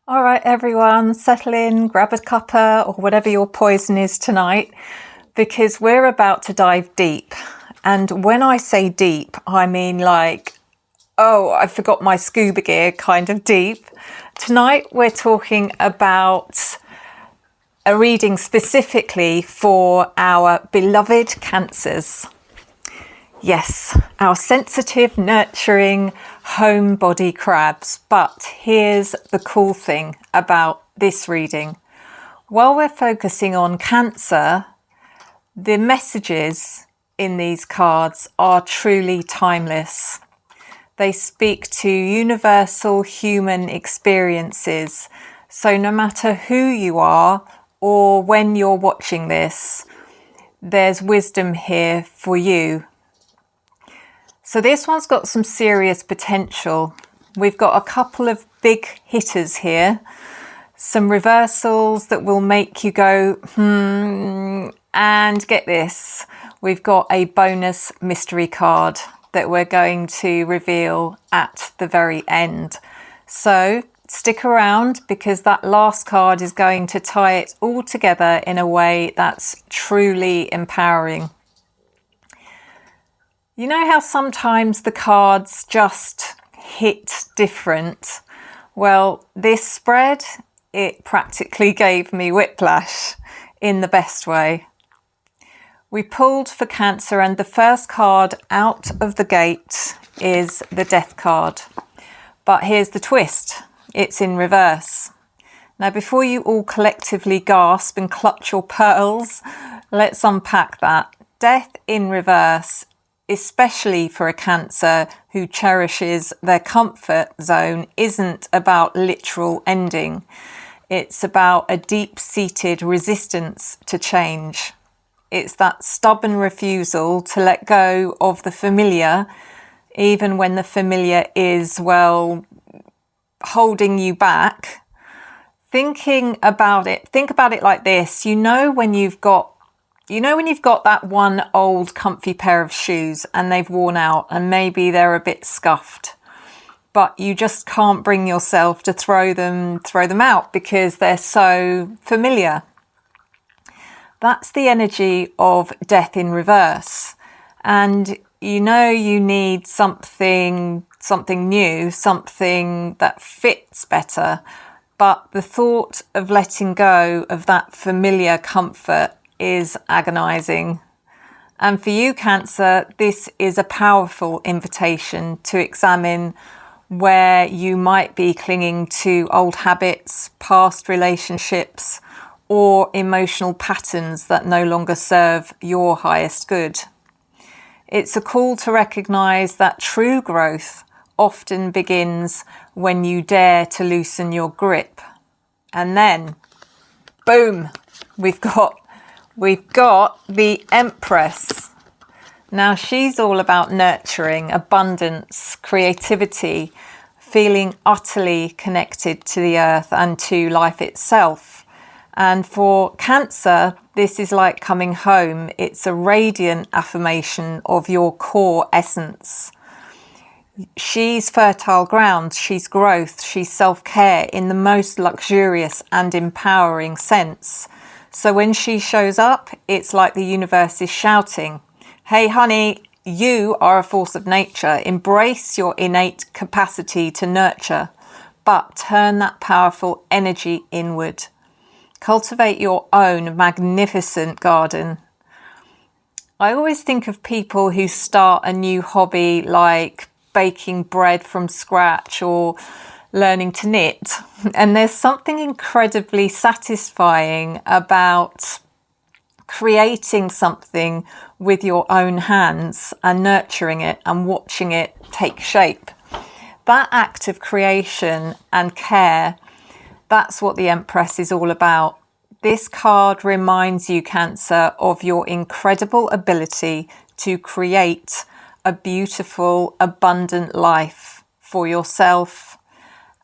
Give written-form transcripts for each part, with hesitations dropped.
All right, everyone, settle in, grab a cuppa or whatever your poison is tonight, because we're about to dive deep. And when I say deep, I mean like, oh, I forgot my scuba gear kind of deep. Tonight, we're talking about a reading specifically for our beloved Cancers. Yes, our sensitive, nurturing, homebody crabs. But here's the cool thing about this reading. While we're focusing on Cancer, the messages in these cards are truly timeless. They speak to universal human experiences. So no matter who you are or when you're watching this, there's wisdom here for you. So this one's got some serious potential. We've got a couple of big hitters here, some reversals that will make you go, and get this, we've got a bonus mystery card that we're going to reveal at the very end. So stick around, because that last card is going to tie it all together in a way that's truly empowering. You know how sometimes the cards just hit different? Well, this spread, it practically gave me whiplash in the best way. We pulled for Cancer, and the first card out of the gate is the Death card. But here's the twist. It's in reverse. Now, before you all collectively gasp and clutch your pearls, let's unpack that. Death in reverse, especially for a Cancer who cherishes their comfort zone, isn't about literal ending. It's about a deep-seated resistance to change. It's that stubborn refusal to let go of the familiar, even when the familiar is, well, holding you back. Think about it like this. You know when you've got that one old comfy pair of shoes and they've worn out and maybe they're a bit scuffed, but you just can't bring yourself to throw them out because they're so familiar. That's the energy of Death in reverse. And you know you need something new, something that fits better. But the thought of letting go of that familiar comfort is agonizing. And for you, Cancer, this is a powerful invitation to examine where you might be clinging to old habits, past relationships, or emotional patterns that no longer serve your highest good. It's a call to recognize that true growth often begins when you dare to loosen your grip. And then, boom, we've got the Empress. Now, she's all about nurturing, abundance, creativity, feeling utterly connected to the earth and to life itself. And for Cancer, this is like coming home. It's a radiant affirmation of your core essence. She's fertile ground, she's growth, she's self-care in the most luxurious and empowering sense. So when she shows up, it's like the universe is shouting, hey honey, you are a force of nature. Embrace your innate capacity to nurture, but turn that powerful energy inward. Cultivate your own magnificent garden. I always think of people who start a new hobby like baking bread from scratch or learning to knit. And there's something incredibly satisfying about creating something with your own hands and nurturing it and watching it take shape. That act of creation and care, that's what the Empress is all about. This card reminds you, Cancer, of your incredible ability to create a beautiful, abundant life for yourself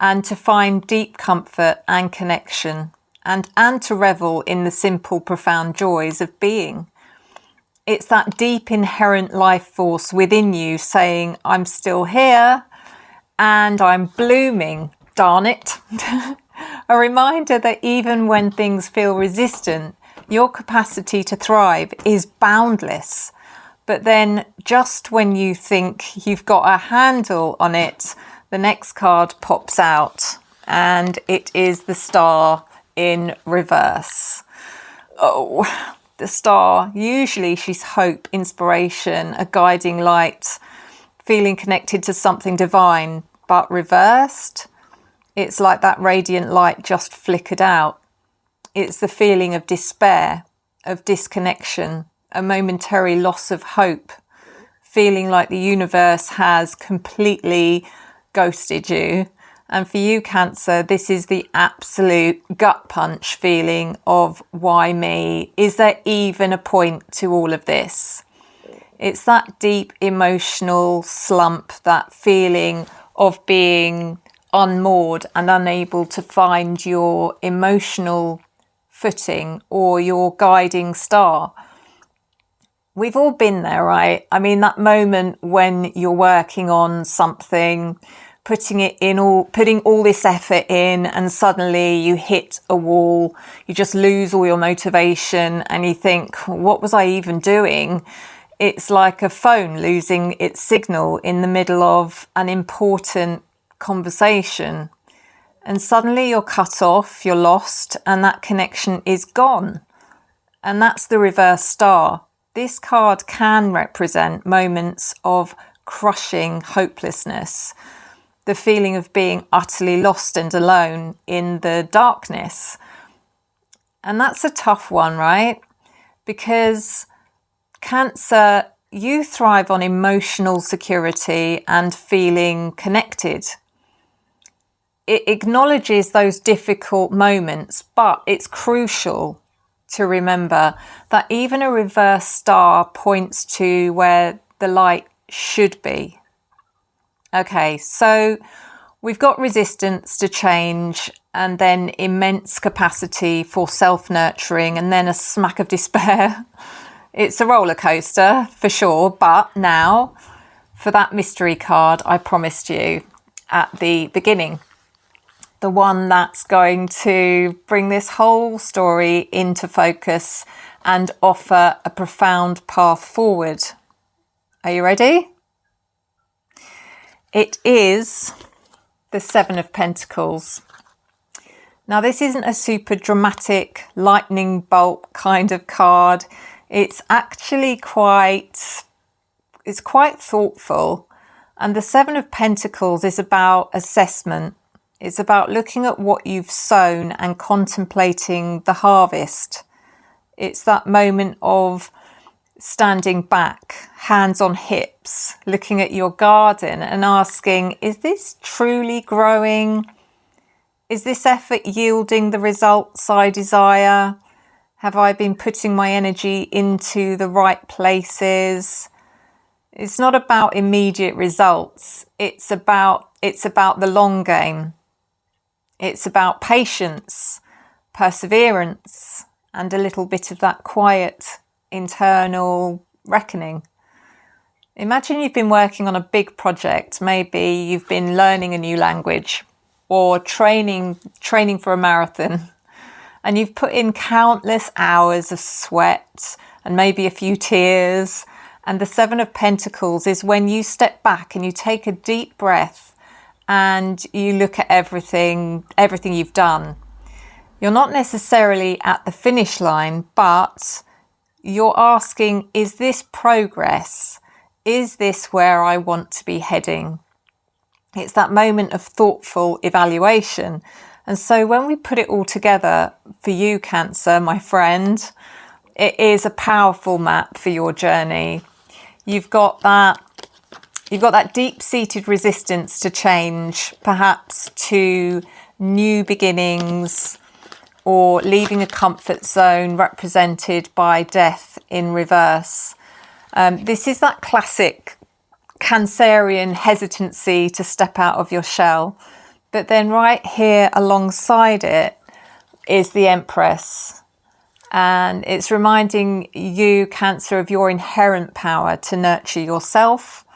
and to find deep comfort and connection and to revel in the simple, profound joys of being. It's that deep, inherent life force within you saying, I'm still here and I'm blooming, darn it. A reminder that even when things feel resistant, your capacity to thrive is boundless. But then just when you think you've got a handle on it, the next card pops out, and it is the Star in reverse. Oh, the Star. Usually she's hope, inspiration, a guiding light, feeling connected to something divine. But reversed, it's like that radiant light just flickered out. It's the feeling of despair, of disconnection, a momentary loss of hope, feeling like the universe has completely ghosted you. And for you, Cancer, this is the absolute gut punch feeling of why me? Is there even a point to all of this? It's that deep emotional slump, that feeling of being unmoored and unable to find your emotional footing or your guiding star. We've all been there, right? I mean, that moment when you're working on something, putting all this effort in, and suddenly you hit a wall, you just lose all your motivation and you think, what was I even doing? It's like a phone losing its signal in the middle of an important conversation. And suddenly you're cut off, you're lost, and that connection is gone. And that's the reverse star. This card can represent moments of crushing hopelessness, the feeling of being utterly lost and alone in the darkness. And that's a tough one, right? Because Cancer, you thrive on emotional security and feeling connected. It acknowledges those difficult moments, but it's crucial to remember that even a reverse star points to where the light should be. Okay, so we've got resistance to change, and then immense capacity for self-nurturing, and then a smack of despair. It's a roller coaster for sure, but now for that mystery card I promised you at the beginning, the one that's going to bring this whole story into focus and offer a profound path forward. Are you ready? It is the Seven of Pentacles. Now, this isn't a super dramatic lightning bolt kind of card. It's actually quite thoughtful. And the Seven of Pentacles is about assessment. It's about looking at what you've sown and contemplating the harvest. It's that moment of standing back, hands on hips, looking at your garden and asking, is this truly growing? Is this effort yielding the results I desire? Have I been putting my energy into the right places? It's not about immediate results. It's about the long game. It's about patience, perseverance, and a little bit of that quiet internal reckoning. Imagine you've been working on a big project. Maybe you've been learning a new language or training for a marathon, and you've put in countless hours of sweat and maybe a few tears. And the Seven of Pentacles is when you step back and you take a deep breath and you look at everything you've done. You're not necessarily at the finish line, but you're asking, is this progress? Is this where I want to be heading? It's that moment of thoughtful evaluation. And so when we put it all together for you, Cancer, my friend, it is a powerful map for your journey. You've got that deep-seated resistance to change, perhaps to new beginnings, or leaving a comfort zone represented by death in reverse. This is that classic Cancerian hesitancy to step out of your shell. But then right here alongside it is the Empress. And it's reminding you, Cancer, of your inherent power to nurture yourself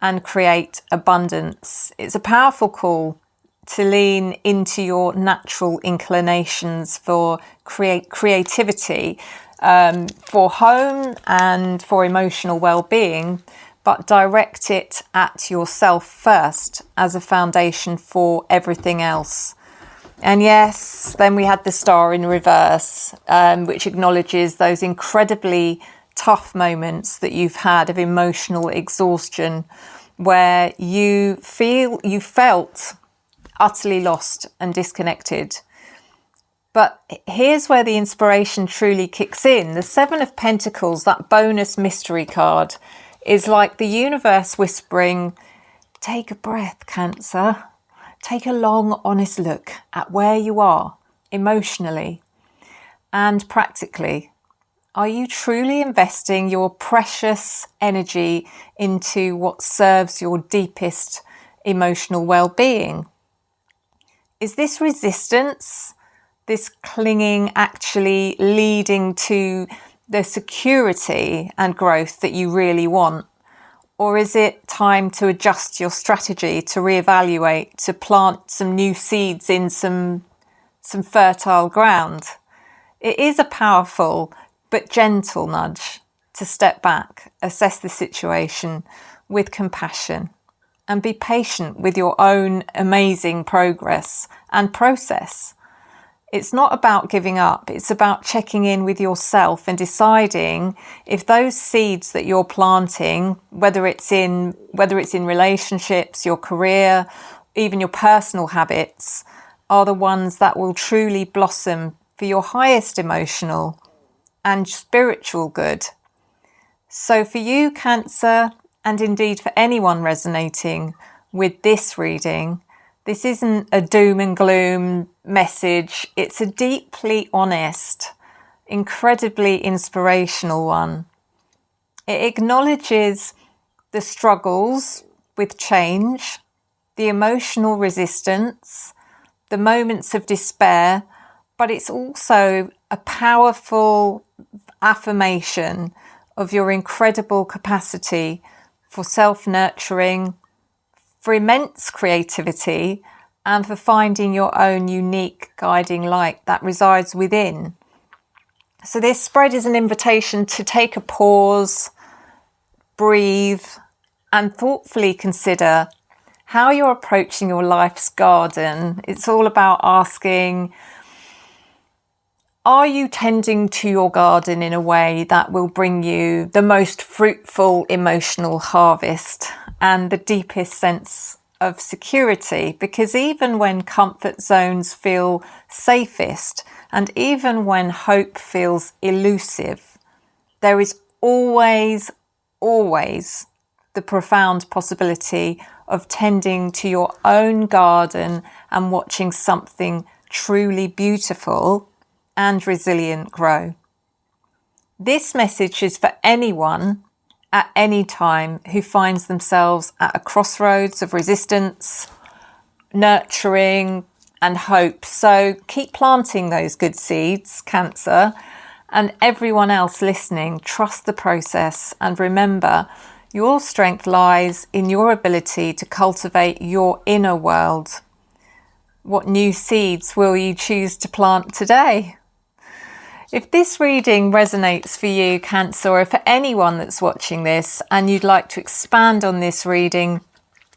and create abundance. It's a powerful call to lean into your natural inclinations for creativity, for home and for emotional well-being, but direct it at yourself first as a foundation for everything else. And yes, then we had the star in reverse, which acknowledges those incredibly tough moments that you've had of emotional exhaustion, where you felt utterly lost and disconnected. But here's where the inspiration truly kicks in. The Seven of Pentacles, that bonus mystery card, is like the universe whispering, take a breath, Cancer. Take a long, honest look at where you are emotionally and practically. Are you truly investing your precious energy into what serves your deepest emotional well-being? Is this resistance, this clinging, actually leading to the security and growth that you really want? Or is it time to adjust your strategy, to reevaluate, to plant some new seeds in some fertile ground? It is a powerful but gentle nudge to step back, assess the situation with compassion, and be patient with your own amazing progress and process. It's not about giving up. It's about checking in with yourself and deciding if those seeds that you're planting, whether it's in relationships, your career, even your personal habits, are the ones that will truly blossom for your highest emotional and spiritual good. So for you, Cancer, and indeed for anyone resonating with this reading, this isn't a doom and gloom message. It's a deeply honest, incredibly inspirational one. It acknowledges the struggles with change, the emotional resistance, the moments of despair, but it's also a powerful affirmation of your incredible capacity for self-nurturing, for immense creativity, and for finding your own unique guiding light that resides within. So this spread is an invitation to take a pause, breathe, and thoughtfully consider how you're approaching your life's garden. It's all about asking, are you tending to your garden in a way that will bring you the most fruitful emotional harvest and the deepest sense of security? Because even when comfort zones feel safest, and even when hope feels elusive, there is always the profound possibility of tending to your own garden and watching something truly beautiful and resilient grow. This message is for anyone at any time who finds themselves at a crossroads of resistance, nurturing, and hope. So keep planting those good seeds, Cancer, and everyone else listening, trust the process and remember your strength lies in your ability to cultivate your inner world. What new seeds will you choose to plant today? If this reading resonates for you, Cancer, or for anyone that's watching this and you'd like to expand on this reading,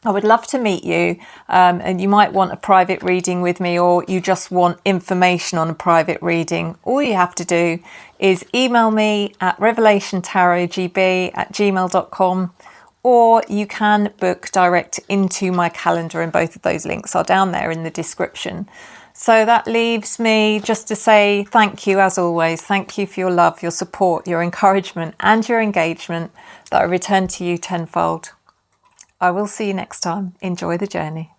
I would love to meet you, and you might want a private reading with me, or you just want information on a private reading. All you have to do is email me at revelationtarotgb@gmail.com, or you can book direct into my calendar, and both of those links are down there in the description. So that leaves me just to say thank you as always. Thank you for your love, your support, your encouragement and your engagement that I return to you tenfold. I will see you next time. Enjoy the journey.